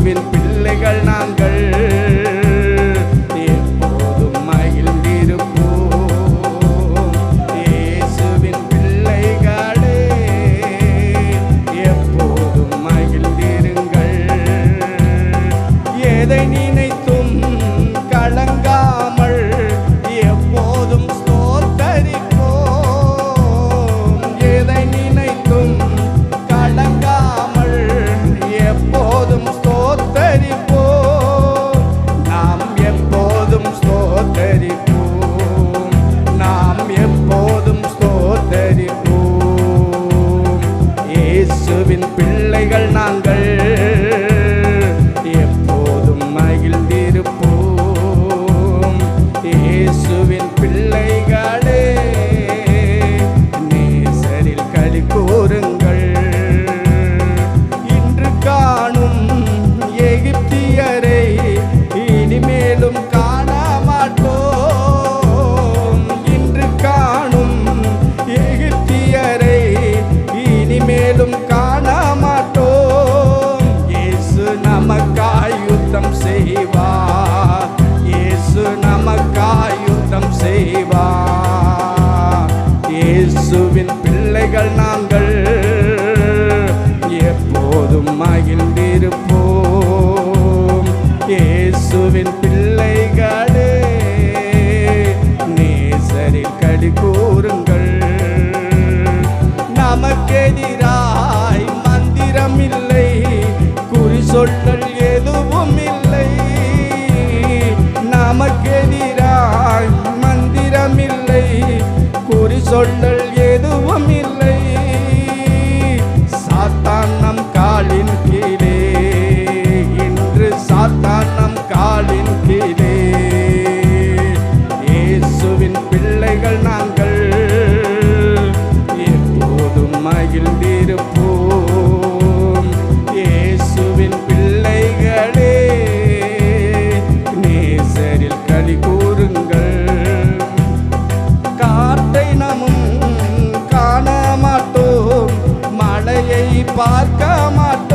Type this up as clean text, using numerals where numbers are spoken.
இயேசுவின் பிள்ளைகள் நாங்கள் எப்போதும் மகிழ்ந்திருப்போம். இயேசுவின் பிள்ளைகளே எப்போதும் மகிழ்ந்திருங்கள். எதை நினைத்தும் கலங்காமல் எப்போதும் ஸ்தோத்தரிப்போம். எதை நினைத்தும் கலங்காமல் எப்போதும் ஸ்தோத்தரிப்போம். நாம் எப்போதும் ஸ்தோத்தரிப்போம். நாம் எப்போதும் ஸ்தோத்தரிப்போம். இயேசுவின் பிள்ளைகள் நாங்கள் எப்போதும் மகிழ்ந்திருப்போம். இயேசுவின் பிள்ளைகளே நேசரில் களி கூறுங்கள். இன்று காணும் எகிப்தியரை இனிமேலும் காண மாட்டோம். இன்று காணும் எகிப்தியரை இனிமேலும் காண மாட்டோம். இயேசு நமக்காய் யுத்தம் செய்வார். இயேசு நமக்காய் யுத்தம் செய்வார். இயேசுவின் பிள்ளைகள் நாங்கள் எப்போதும் மகிழ்ந்திருப்போம். இயேசுவின் பிள்ளைகளே நேசரில் களி கூறுங்கள். நமக்கெதிராய் மந்திரம் இல்லை, குறி சொல்லல் எதுவும் இல்லை. நமக்கெதிராய் மந்திரம் இல்லை, குறி சொல்லல் எதுவும் இல்லை. சாத்தான் நம் காலின் கீழே, இன்று சாத்தான் நம் காலின் கீழே. இயேசுவின் பிள்ளைகள் நாங்கள் எப்போதும் மகிழ்ந்திருப்போம். இயேசுவின் பிள்ளைகளே நேசரில் களி கூறுங்கள். காற்றை நாமும் காண மாட்டோம், மழையை பார்க்க மாட்டோம்.